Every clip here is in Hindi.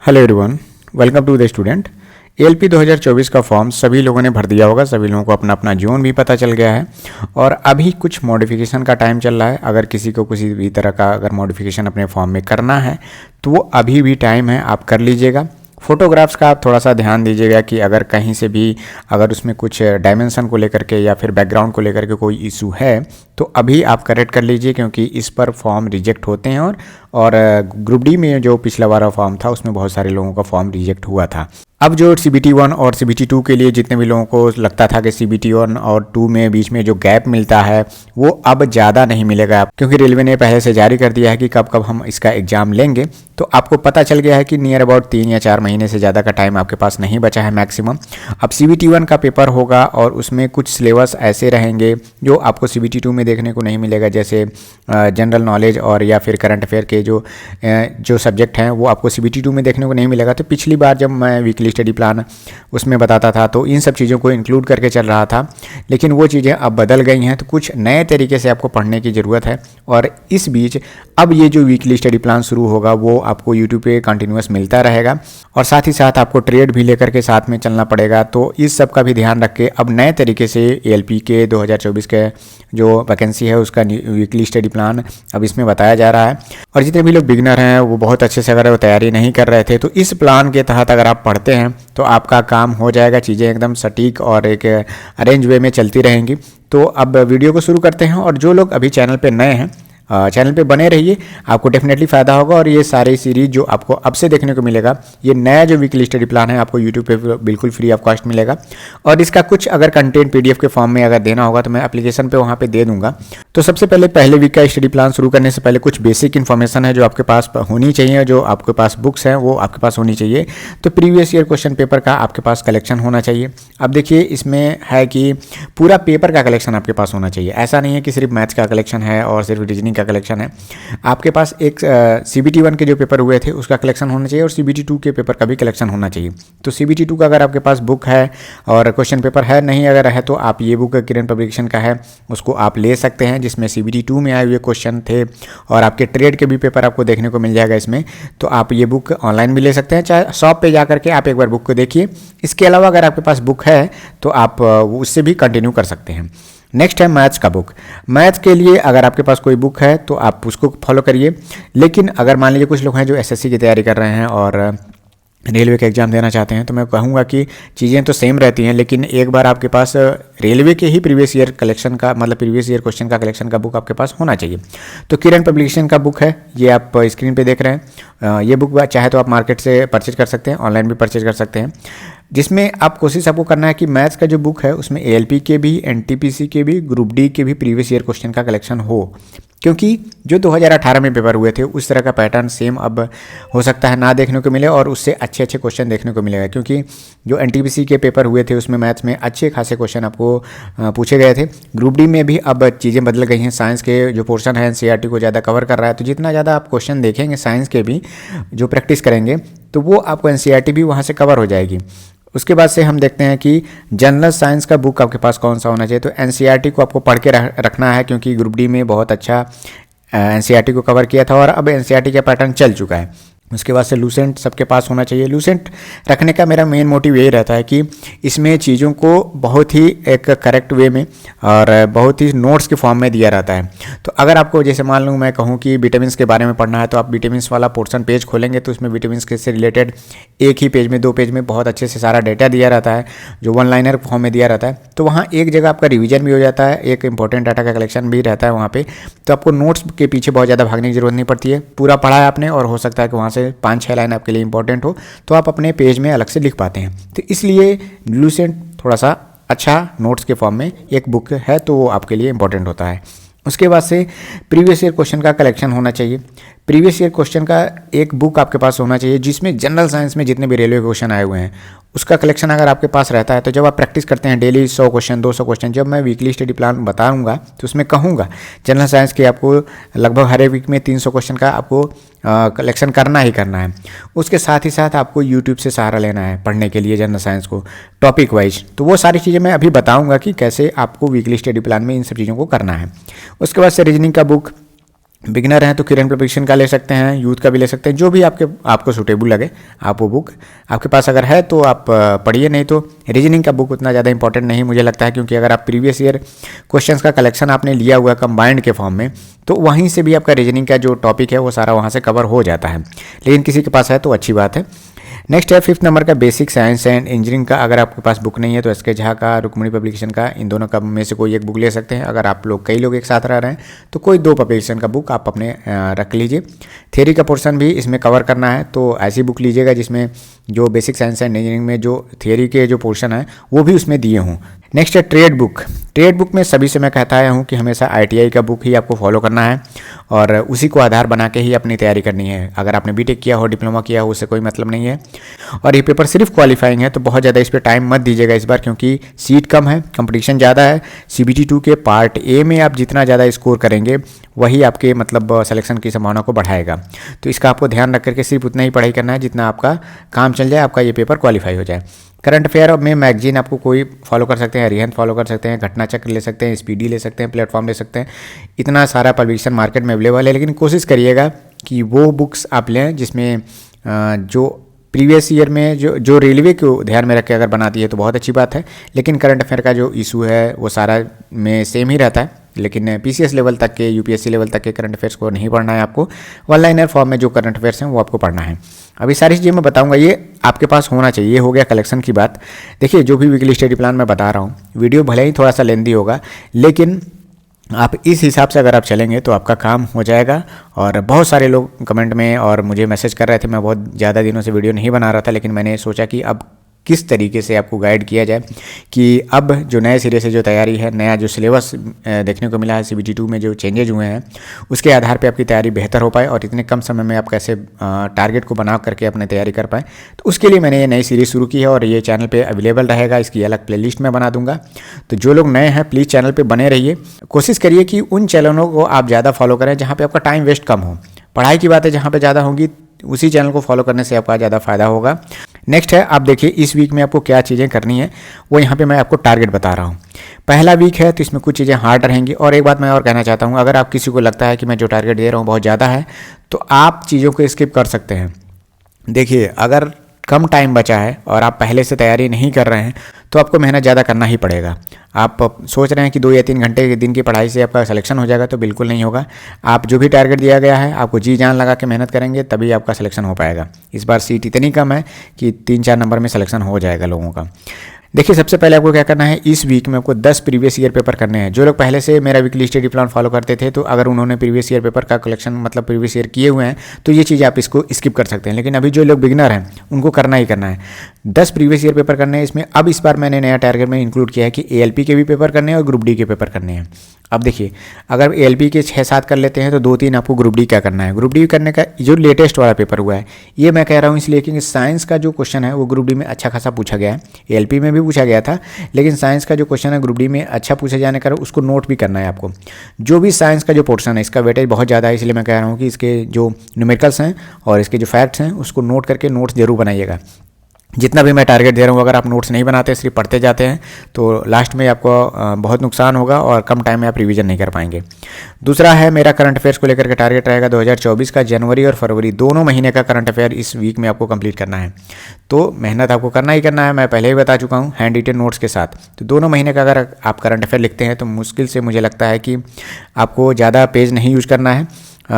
Hello everyone, welcome to the student. ALP 2024 का फॉर्म सभी लोगों ने भर दिया होगा। सभी लोगों को अपना अपना जोन भी पता चल गया है और अभी कुछ मॉडिफिकेशन का टाइम चल रहा है। अगर किसी को किसी भी तरह का अगर मॉडिफिकेशन अपने फॉर्म में करना है तो वो अभी भी टाइम है, आप कर लीजिएगा। फ़ोटोग्राफ्स का आप थोड़ा सा ध्यान दीजिएगा कि अगर कहीं से भी अगर उसमें कुछ डायमेंशन को लेकर के या फिर बैकग्राउंड को लेकर के कोई इशू है तो अभी आप करेक्ट कर लीजिए, क्योंकि इस पर फॉर्म रिजेक्ट होते हैं। और ग्रुप डी में जो पिछला वाला फॉर्म था उसमें बहुत सारे लोगों का फॉर्म रिजेक्ट हुआ था। अब जो CBT 1 और CBT 2 के लिए जितने भी लोगों को लगता था कि CBT 1 और 2 में बीच में जो गैप मिलता है वो अब ज़्यादा नहीं मिलेगा, क्योंकि रेलवे ने पहले से जारी कर दिया है कि कब कब हम इसका एग्ज़ाम लेंगे। तो आपको पता चल गया है कि नियर अबाउट 3 या 4 महीने से ज़्यादा का टाइम आपके पास नहीं बचा है मैक्सिमम। अब CBT 1 का पेपर होगा और उसमें कुछ सिलेबस ऐसे रहेंगे जो आपको CBT 2 में देखने को नहीं मिलेगा, जैसे जनरल नॉलेज और या फिर करंट अफेयर के जो सब्जेक्ट हैं वो आपको CBT 2 में देखने को नहीं मिलेगा। तो पिछली बार जब मैं वीकली स्टडी प्लान उसमें बताता था तो इन सब चीज़ों को इंक्लूड करके चल रहा था, लेकिन वो चीज़ें अब बदल गई हैं। तो कुछ नए तरीके से आपको पढ़ने की ज़रूरत है। और इस बीच अब ये जो वीकली स्टडी प्लान शुरू होगा वो आपको यूट्यूब पे कंटिन्यूस मिलता रहेगा और साथ ही साथ आपको ट्रेड भी लेकर के साथ में चलना पड़ेगा। तो इस सब का भी ध्यान रख के अब नए तरीके से ALP के 2024 के जो वैकेंसी है उसका वीकली स्टडी प्लान अब इसमें बताया जा रहा है। और जितने भी लोग बिगिनर हैं वो बहुत अच्छे से अगर वो तैयारी नहीं कर रहे थे तो इस प्लान के तहत अगर आप पढ़ते हैं तो आपका काम हो जाएगा, चीज़ें एकदम सटीक और एक अरेंज वे में चलती रहेंगी। तो अब वीडियो को शुरू करते हैं। और जो लोग अभी चैनल पे नए हैं चैनल पे बने रहिए, आपको डेफिनेटली फ़ायदा होगा। और ये सारी सीरीज जो आपको अब से देखने को मिलेगा, ये नया जो वीकली स्टडी प्लान है आपको यूट्यूब पे बिल्कुल फ्री ऑफ कॉस्ट मिलेगा। और इसका कुछ अगर कंटेंट PDF के फॉर्म में अगर देना होगा तो मैं एप्लीकेशन पे वहाँ पे दे दूंगा। तो सबसे पहले वीक का स्टडी प्लान शुरू करने से पहले कुछ बेसिक इन्फॉर्मेशन है जो आपके पास होनी चाहिए, जो आपके पास बुक्स हैं वो आपके पास होनी चाहिए। तो प्रीवियस ईयर क्वेश्चन पेपर का आपके पास कलेक्शन होना चाहिए। अब देखिए इसमें है कि पूरा पेपर का कलेक्शन आपके पास होना चाहिए। ऐसा नहीं है कि सिर्फ मैथ्स का कलेक्शन है और सिर्फ रीजनिंग का कलेक्शन है। आपके पास एक CBT 1 के जो पेपर हुए थे उसका कलेक्शन होना चाहिए और CBT 2 के पेपर का भी कलेक्शन होना चाहिए। तो CBT 2 का अगर आपके पास बुक है और क्वेश्चन पेपर है, नहीं अगर है तो आप ये बुक किरण पब्लिकेशन का है उसको आप ले सकते हैं, जिसमें CBT 2 में आए हुए क्वेश्चन थे और आपके ट्रेड के भी पेपर आपको देखने को मिल जाएगा इसमें। तो आप ये बुक ऑनलाइन भी ले सकते हैं, चाहे शॉप पे जा करके आप एक बार बुक को देखिए। इसके अलावा अगर आपके पास बुक है तो आप उससे भी कंटिन्यू कर सकते हैं। नेक्स्ट है मैथ्स का बुक। मैथ्स के लिए अगर आपके पास कोई बुक है तो आप उसको फॉलो करिए। लेकिन अगर मान लीजिए कुछ लोग हैं जो SSC की तैयारी कर रहे हैं और रेलवे का एग्ज़ाम देना चाहते हैं तो मैं कहूँगा कि चीज़ें तो सेम रहती हैं, लेकिन एक बार आपके पास रेलवे के ही प्रीवियस ईयर कलेक्शन का मतलब प्रीवियस ईयर क्वेश्चन का कलेक्शन का बुक आपके पास होना चाहिए। तो किरण पब्लिकेशन का बुक है, ये आप स्क्रीन पे देख रहे हैं। ये बुक चाहे तो आप मार्केट से परचेज कर सकते हैं, ऑनलाइन भी परचेज कर सकते हैं, जिसमें आप कोशिश आपको करना है कि मैथ्स का जो बुक है उसमें ALP के भी, NTPC के भी, ग्रुप D के भी प्रीवियस ईयर क्वेश्चन का कलेक्शन हो, क्योंकि जो 2018 में पेपर हुए थे उस तरह का पैटर्न सेम अब हो सकता है ना देखने को मिले और उससे अच्छे अच्छे क्वेश्चन देखने को मिलेगा। क्योंकि जो NTPC के पेपर हुए थे उसमें मैथ्स में अच्छे खासे क्वेश्चन आपको पूछे गए थे। ग्रुप D में भी अब चीज़ें बदल गई हैं। साइंस के जो पोर्शन है NCERT को ज़्यादा कवर कर रहा है, तो जितना ज़्यादा आप क्वेश्चन देखेंगे साइंस के भी जो प्रैक्टिस करेंगे तो वो आपको NCERT भी वहाँ से कवर हो जाएगी। उसके बाद से हम देखते हैं कि जनरल साइंस का बुक आपके पास कौन सा होना चाहिए। तो NCERT को आपको पढ़ के रखना है, क्योंकि ग्रुप D में बहुत अच्छा NCERT को कवर किया था और अब NCERT का पैटर्न चल चुका है। उसके बाद से लूसेंट सबके पास होना चाहिए। लूसेंट रखने का मेरा मेन मोटिव यही रहता है कि इसमें चीज़ों को बहुत ही एक करेक्ट वे में और बहुत ही नोट्स के फॉर्म में दिया रहता है। तो अगर आपको जैसे मान लूँ मैं कहूँ कि विटामिन्स के बारे में पढ़ना है तो आप विटामिन्स वाला पोर्शन पेज खोलेंगे तो उसमें विटामिन्स के से रिलेटेड एक ही पेज में 2 पेज में बहुत अच्छे से सारा डेटा दिया रहता है, जो 1 लाइनर फॉर्म में दिया रहता है। तो वहाँ एक जगह आपका रिवीजन भी हो जाता है, एक इंपॉर्टेंट डाटा का कलेक्शन भी रहता है वहाँ पे। तो आपको नोट्स के पीछे बहुत ज़्यादा भागने की जरूरत नहीं पड़ती है। पूरा पढ़ा है आपने और हो सकता है कि वहाँ से 5-6 लाइन आपके लिए इंपॉर्टेंट हो तो आप अपने पेज में अलग से लिख पाते हैं। तो इसलिए लूसेंट थोड़ा सा अच्छा नोट्स के फॉर्म में एक बुक है तो वो आपके लिए इंपॉर्टेंट होता है। उसके बाद से प्रीवियस ईयर क्वेश्चन का कलेक्शन होना चाहिए। प्रीवियस ईयर क्वेश्चन का एक बुक आपके पास होना चाहिए जिसमें जनरल साइंस में जितने भी रेलवे क्वेश्चन आए हुए हैं उसका कलेक्शन अगर आपके पास रहता है तो जब आप प्रैक्टिस करते हैं डेली 100 क्वेश्चन 200 क्वेश्चन, जब मैं वीकली स्टडी प्लान बताऊंगा तो उसमें कहूँगा जनरल साइंस के आपको लगभग हर एक वीक में 300 क्वेश्चन का आपको कलेक्शन करना ही करना है। उसके साथ ही साथ आपको यूट्यूब से सहारा लेना है पढ़ने के लिए जनरल साइंस को टॉपिक वाइज। तो वो सारी चीज़ें मैं अभी बताऊँगा कि कैसे आपको वीकली स्टडी प्लान में इन सब चीज़ों को करना है। उसके बाद से रीजनिंग का बुक बिगिनर हैं तो किरण पब्लिकेशन का ले सकते हैं, यूथ का भी ले सकते हैं, जो भी आपको सूटेबल लगे आप वो बुक आपके पास अगर है तो आप पढ़िए। नहीं तो रीजनिंग का बुक उतना ज़्यादा इंपॉर्टेंट नहीं मुझे लगता है, क्योंकि अगर आप प्रीवियस ईयर क्वेश्चंस का कलेक्शन आपने लिया हुआ कंबाइंड के फॉर्म में तो वहीं से भी आपका रीजनिंग का जो टॉपिक है वो सारा वहाँ से कवर हो जाता है। लेकिन किसी के पास है तो अच्छी बात है। नेक्स्ट है 5th नंबर का बेसिक साइंस एंड इंजीनियरिंग का। अगर आपके पास बुक नहीं है तो एसके झा का, रुक्मिणी पब्लिकेशन का, इन दोनों का में से कोई एक बुक ले सकते हैं। अगर आप लोग कई लोग एक साथ रह रहे हैं तो कोई 2 पब्लिकेशन का बुक आप अपने रख लीजिए। थियरी का पोर्शन भी इसमें कवर करना है तो ऐसी बुक लीजिएगा जिसमें जो बेसिक साइंस एंड इंजीनियरिंग में जो थियरी के जो पोर्शन है वो भी उसमें दिए हों। नेक्स्ट है ट्रेड बुक। ट्रेड बुक में सभी से मैं कहता आया हूँ कि हमेशा ITI का बुक ही आपको फॉलो करना है और उसी को आधार बना के ही अपनी तैयारी करनी है। अगर आपने बीटेक किया हो, डिप्लोमा किया हो, उससे कोई मतलब नहीं है। और ये पेपर सिर्फ क्वालिफाइंग है तो बहुत ज़्यादा इस पर टाइम मत दीजिएगा इस बार, क्योंकि सीट कम है, कंपटीशन ज़्यादा है। CBT 2 के पार्ट ए में आप जितना ज़्यादा स्कोर करेंगे वही आपके मतलब सिलेक्शन की संभावना को बढ़ाएगा। तो इसका आपको ध्यान रख करके सिर्फ उतना ही पढ़ाई करना है जितना आपका काम चल जाए, आपका ये पेपर क्वालिफाई हो जाए। करंट अफेयर में मैगजीन आपको कोई फॉलो कर सकते हैं, अरिहंत फॉलो कर सकते हैं, घटना चक्र ले सकते हैं, स्पीडी ले सकते हैं, प्लेटफॉर्म ले सकते हैं। इतना सारा पब्लिकेशन मार्केट में अवेलेबल है, लेकिन कोशिश करिएगा कि वो बुक्स आप लें जिसमें जो प्रीवियस ईयर में जो रेलवे को ध्यान में रख के अगर बनाती है तो बहुत अच्छी बात है। लेकिन करंट अफेयर का जो इशू है वो सारा में सेम ही रहता है, लेकिन PCS लेवल तक के, UPSC लेवल तक के करंट अफेयर्स को नहीं पढ़ना है आपको। वन लाइनर फॉर्म में जो करंट अफेयर्स हैं वो आपको पढ़ना है। अभी सारी चीज़ें मैं बताऊंगा, ये आपके पास होना चाहिए। ये हो गया कलेक्शन की बात। देखिए जो भी वीकली स्टडी प्लान मैं बता रहा हूँ, वीडियो भले ही थोड़ा सा लेंदी होगा, लेकिन आप इस हिसाब से अगर आप चलेंगे तो आपका काम हो जाएगा। और बहुत सारे लोग कमेंट में और मुझे मैसेज कर रहे थे, मैं बहुत ज़्यादा दिनों से वीडियो नहीं बना रहा था, लेकिन मैंने सोचा कि अब किस तरीके से आपको गाइड किया जाए कि अब जो नए सिरे से जो तैयारी है, नया जो सिलेबस देखने को मिला है, CBT 2 में जो चेंजेज हुए हैं उसके आधार पे आपकी तैयारी बेहतर हो पाए और इतने कम समय में आप कैसे टारगेट को बना करके अपने तैयारी कर पाएँ। तो उसके लिए मैंने ये नई सीरीज़ शुरू की है और ये चैनल पे अवेलेबल रहेगा। इसकी अलग प्लेलिस्ट मैं बना दूंगा। तो जो लोग नए हैं प्लीज़ चैनल पर बने रहिए। कोशिश करिए कि उन चैनलों को आप ज़्यादा फॉलो करें जहाँ पर आपका टाइम वेस्ट कम हो। पढ़ाई की बातें जहाँ पर ज़्यादा होंगी उसी चैनल को फॉलो करने से आपका ज़्यादा फायदा होगा। नेक्स्ट है, आप देखिए इस वीक में आपको क्या चीज़ें करनी है वो यहाँ पे मैं आपको टारगेट बता रहा हूँ। पहला वीक है तो इसमें कुछ चीज़ें हार्ड रहेंगी। और एक बात मैं और कहना चाहता हूँ, अगर आप किसी को लगता है कि मैं जो टारगेट दे रहा हूँ बहुत ज़्यादा है तो आप चीज़ों को स्किप कर सकते हैं। देखिए अगर कम टाइम बचा है और आप पहले से तैयारी नहीं कर रहे हैं तो आपको मेहनत ज़्यादा करना ही पड़ेगा। आप सोच रहे हैं कि 2 या 3 घंटे के दिन की पढ़ाई से आपका सिलेक्शन हो जाएगा, तो बिल्कुल नहीं होगा। आप जो भी टारगेट दिया गया है आपको जी जान लगा के मेहनत करेंगे तभी आपका सिलेक्शन हो पाएगा। इस बार सीट इतनी कम है कि 3-4 नंबर में सिलेक्शन हो जाएगा लोगों का। देखिए सबसे पहले आपको क्या करना है, इस वीक में आपको 10 प्रीवियस ईयर पेपर करने हैं। जो लोग पहले से मेरा वीकली स्टडी प्लान फॉलो करते थे तो अगर उन्होंने प्रीवियस ईयर पेपर का कलेक्शन मतलब प्रीवियस ईयर किए हुए हैं तो ये चीज़ आप इसको स्किप कर सकते हैं। लेकिन अभी जो लोग बिगिनर हैं उनको करना ही करना है। 10 प्रीवियस ईयर पेपर करने हैं इसमें। अब इस बार मैंने नया टारगेट में इंक्लूड किया है कि ALP के भी पेपर करने हैं और ग्रुप डी के पेपर करने हैं। अब देखिए अगर ALP के 6-7 कर लेते हैं तो 2-3 आपको ग्रुप डी क्या करना है। ग्रुप डी करने का जो लेटेस्ट वाला पेपर हुआ है ये मैं कह रहा हूँ इसलिए क्योंकि साइंस का जो क्वेश्चन है वो ग्रुप डी में अच्छा खासा पूछा गया है। ALP में भी पूछा गया था, लेकिन साइंस का जो क्वेश्चन है ग्रुप डी में अच्छा पूछे जाने का उसको नोट भी करना है आपको। जो भी साइंस का जो पोर्शन है इसका वेटेज बहुत ज़्यादा है, इसलिए मैं कह रहा हूँ कि इसके जो न्यूमेरिकल्स हैं और इसके जो फैक्ट्स हैं उसको नोट करके नोट्स जरूर बनाइएगा। जितना भी मैं टारगेट दे रहा हूँ अगर आप नोट्स नहीं बनाते सिर्फ पढ़ते जाते हैं तो लास्ट में आपको बहुत नुकसान होगा और कम टाइम में आप रिवीजन नहीं कर पाएंगे। दूसरा है मेरा करंट अफेयर्स को लेकर के टारगेट रहेगा 2024 का जनवरी और फरवरी दोनों महीने का करंट अफेयर इस वीक में आपको कंप्लीट करना है। तो मेहनत आपको करना ही करना है, मैं पहले ही बता चुका हूँ, हैंड रिटन नोट्स के साथ। तो दोनों महीने का अगर आप करंट अफेयर लिखते हैं तो मुश्किल से मुझे लगता है कि आपको ज़्यादा पेज नहीं यूज करना है,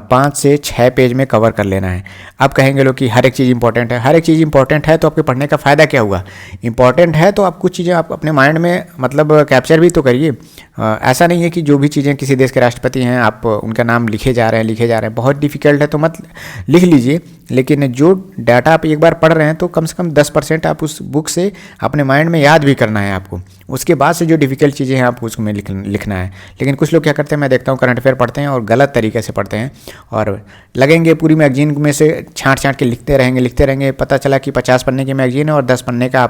5 से 6 पेज में कवर कर लेना है। आप कहेंगे लोग कि हर एक चीज़ इंपॉर्टेंट है। हर एक चीज़ इंपॉर्टेंट है तो आपके पढ़ने का फ़ायदा क्या हुआ? इंपॉर्टेंट है तो आप कुछ चीज़ें आप अपने माइंड में मतलब कैप्चर भी तो करिए। ऐसा नहीं है कि जो भी चीज़ें किसी देश के राष्ट्रपति हैं आप उनका नाम लिखे जा रहे हैं। बहुत डिफ़िकल्ट है तो मत लिख लीजिए, लेकिन जो डाटा आप एक बार पढ़ रहे हैं तो कम से कम 10% आप उस बुक से अपने माइंड में याद भी करना है आपको। उसके बाद से जो डिफ़िकल्ट चीज़ें हैं आप उसमें लिखना है। लेकिन कुछ लोग क्या करते हैं, मैं देखता हूँ करंट अफेयर पढ़ते हैं और गलत तरीके से पढ़ते हैं और लगेंगे पूरी मैगजीन में से छाँट के लिखते रहेंगे। पता चला कि 50 पन्ने की मैगजीन है और 10 पन्ने का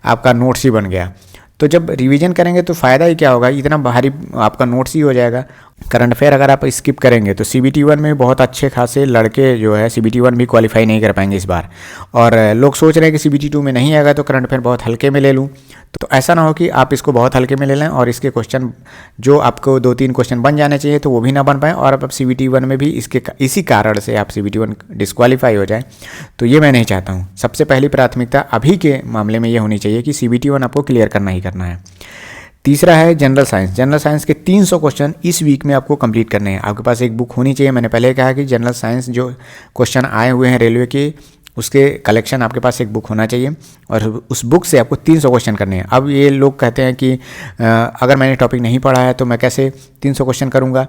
आपका नोट्स ही बन गया। तो जब रिवीजन करेंगे तो फ़ायदा ही क्या होगा, इतना भारी आपका नोट्स ही हो जाएगा। करंट अफेयर अगर आप स्किप करेंगे तो CBT 1 में बहुत अच्छे खासे लड़के जो है CBT 1 भी क्वालिफाई नहीं कर पाएंगे इस बार। और लोग सोच रहे हैं कि CBT 2 में नहीं आएगा तो करंट अफेयर बहुत हल्के में ले लूँ, तो ऐसा ना हो कि आप इसको बहुत हल्के में ले लें और इसके क्वेश्चन जो आपको 2-3 क्वेश्चन बन जाने चाहिए तो वो भी ना बन पाए और आप CBT 1 में भी इसी कारण से आप CBT 1 डिस्क्वालीफाई हो जाए। तो ये मैं नहीं चाहता हूँ। सबसे पहली प्राथमिकता अभी के मामले में ये होनी चाहिए कि CBT 1 आपको क्लियर करना ही करना है। तीसरा है जनरल साइंस। जनरल साइंस के 300 क्वेश्चन इस वीक में आपको कंप्लीट करने हैं। आपके पास एक बुक होनी चाहिए। मैंने पहले कहा कि जनरल साइंस जो क्वेश्चन आए हुए हैं रेलवे के, उसके कलेक्शन आपके पास एक बुक होना चाहिए और उस बुक से आपको 300 क्वेश्चन करने हैं। अब ये लोग कहते हैं कि अगर मैंने टॉपिक नहीं पढ़ा है तो मैं कैसे 300 क्वेश्चन करूँगा।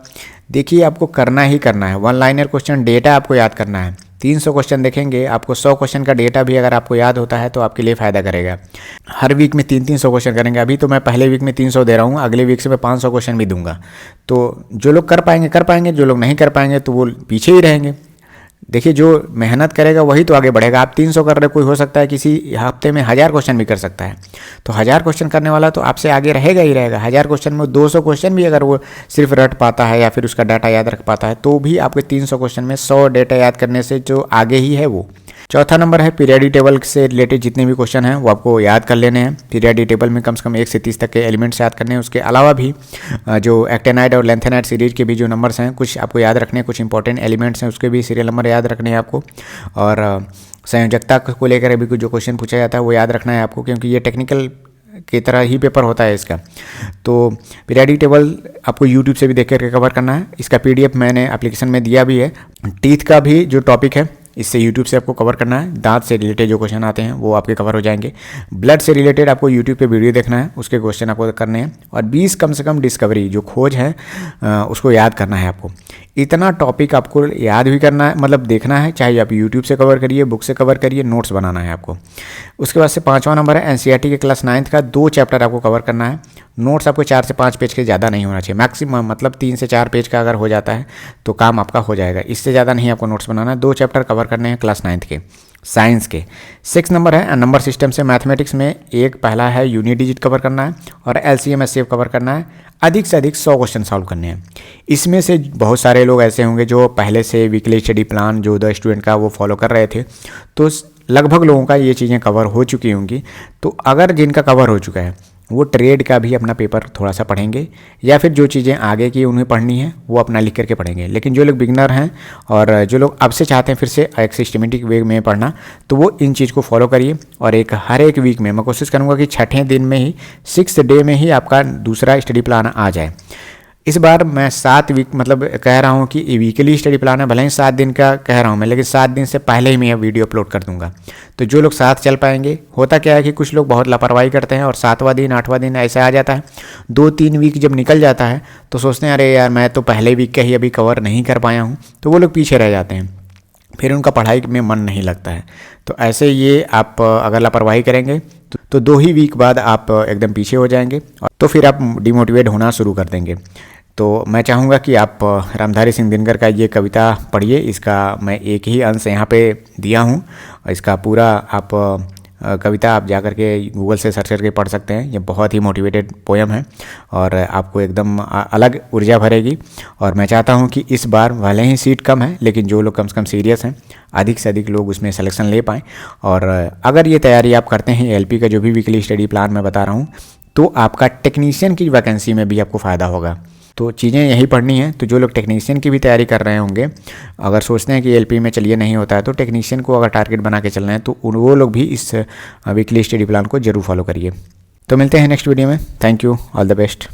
देखिए, आपको करना ही करना है। 1 लाइनर क्वेश्चन डेटा आपको याद करना है। 300 क्वेश्चन देखेंगे, आपको 100 क्वेश्चन का डेटा भी अगर आपको याद होता है तो आपके लिए फ़ायदा करेगा। हर वीक में 300 क्वेश्चन करेंगे। अभी तो मैं पहले वीक में 300 दे रहा हूँ, अगले वीक से मैं 500 क्वेश्चन भी दूंगा। तो जो लोग कर पाएंगे, जो लोग नहीं कर पाएंगे तो वो पीछे ही रहेंगे। देखिए, जो मेहनत करेगा वही तो आगे बढ़ेगा। आप 300 कर रहे, कोई हो सकता है किसी हफ्ते में 1000 क्वेश्चन भी कर सकता है। तो 1000 क्वेश्चन करने वाला तो आपसे आगे रहेगा ही रहेगा। 1000 क्वेश्चन में 200 क्वेश्चन भी अगर वो सिर्फ रट पाता है या फिर उसका डाटा याद रख पाता है तो भी आपके 300 क्वेश्चन में 100 डेटा याद करने से जो आगे ही है वो। चौथा नंबर है पीरियडिक टेबल से रिलेटेड जितने भी क्वेश्चन हैं वो आपको याद कर लेने हैं। पीरियडिक टेबल में कम से कम 1 से 30 तक के एलिमेंट्स याद करने हैं। उसके अलावा भी जो एक्टेनाइड और लेंथेनाइड सीरीज के भी जो नंबर्स हैं कुछ आपको याद रखने हैं, कुछ इंपॉर्टेंट एलिमेंट्स हैं उसके भी सीरियल नंबर याद रखने हैं आपको। और संयोजकता को लेकर अभी कुछ जो क्वेश्चन पूछा जाता है वो याद रखना है आपको, क्योंकि ये टेक्निकल की तरह ही पेपर होता है इसका। तो पीरियडिक टेबल आपको यूट्यूब से भी देख करके कवर करना है। इसका PDF मैंने एप्लीकेशन में दिया भी है। टीथ का भी जो टॉपिक है इससे यूट्यूब से आपको कवर करना है। दांत से रिलेटेड जो क्वेश्चन आते हैं वो आपके कवर हो जाएंगे। ब्लड से रिलेटेड आपको यूट्यूब पे वीडियो देखना है, उसके क्वेश्चन आपको करने हैं। और 20 कम से कम डिस्कवरी जो खोज है उसको याद करना है आपको। इतना टॉपिक आपको याद भी करना है, मतलब देखना है, चाहे आप यूट्यूब से कवर करिए, बुक से कवर करिए, नोट्स बनाना है आपको। उसके बाद से 5वां नंबर है NCERT के क्लास 9th का 2 चैप्टर आपको कवर करना है। नोट्स आपको 4 से 5 पेज के ज़्यादा नहीं होना चाहिए, मैक्सिमम मतलब 3 से 4 पेज का अगर हो जाता है तो काम आपका हो जाएगा। इससे ज़्यादा नहीं आपको नोट्स बनाना है। 2 चैप्टर कवर करने हैं क्लास 9th के साइंस के। 6 नंबर है नंबर सिस्टम से मैथमेटिक्स में एक पहला है यूनिट डिजिट कवर करना है और LCM SCF कवर करना है। अधिक से अधिक 100 क्वेश्चन सॉल्व करने हैं। इसमें से बहुत सारे लोग ऐसे होंगे जो पहले से वीकली स्टडी प्लान जो द स्टूडेंट का वो फॉलो कर रहे थे, तो लगभग लोगों का ये चीज़ें कवर हो चुकी होंगी। तो अगर जिनका कवर हो चुका है वो ट्रेड का भी अपना पेपर थोड़ा सा पढ़ेंगे या फिर जो चीज़ें आगे की उन्हें पढ़नी है वो अपना लिख करके पढ़ेंगे। लेकिन जो लोग बिगनर हैं और जो लोग अब से चाहते हैं फिर से एक सिस्टमेटिक वे में पढ़ना, तो वो इन चीज़ को फॉलो करिए। और हर एक वीक में मैं कोशिश करूँगा कि 6ठे दिन में ही 6th डे में ही आपका दूसरा स्टडी प्लान आ जाए। इस बार मैं 7 वीक मतलब कह रहा हूँ कि वीकली स्टडी प्लान है, भले ही 7 दिन का कह रहा हूँ मैं, लेकिन 7 दिन से पहले ही मैं वीडियो अपलोड कर दूंगा। तो जो लोग साथ चल पाएंगे, होता क्या है कि कुछ लोग बहुत लापरवाही करते हैं और 7वां दिन 8वां दिन ऐसा आ जाता है, 2-3 वीक जब निकल जाता है तो सोचते हैं अरे यार मैं तो पहले वीक का ही अभी कवर नहीं कर पाया हूँ, तो वो लोग पीछे रह जाते हैं, फिर उनका पढ़ाई में मन नहीं लगता है। तो ऐसे ये आप अगर लापरवाही करेंगे तो 2 ही वीक बाद आप एकदम पीछे हो जाएंगे, तो फिर आप डिमोटिवेट होना शुरू कर देंगे। तो मैं चाहूँगा कि आप रामधारी सिंह दिनकर का ये कविता पढ़िए। इसका मैं एक ही अंश यहाँ पे दिया हूँ, इसका पूरा आप कविता आप जा कर के गूगल से सर्च करके पढ़ सकते हैं। ये बहुत ही मोटिवेटेड पोयम है और आपको एकदम अलग ऊर्जा भरेगी। और मैं चाहता हूँ कि इस बार भले ही सीट कम है, लेकिन जो लोग कम से कम सीरियस हैं, अधिक से अधिक लोग उसमें सिलेक्शन ले पाएँ। और अगर ये तैयारी आप करते हैं LP का जो भी वीकली स्टडी प्लान मैं बता रहा हूँ, तो आपका टेक्नीशियन की वैकेंसी में भी आपको फ़ायदा होगा। तो चीज़ें यही पढ़नी है। तो जो लोग टेक्नीशियन की भी तैयारी कर रहे होंगे, अगर सोचते हैं कि LP में चलिए नहीं होता है, तो टेक्नीशियन को अगर टारगेट बना के चलना है तो वो लोग भी इस वीकली स्टडी प्लान को जरूर फॉलो करिए। तो मिलते हैं नेक्स्ट वीडियो में। Thank you, all the best.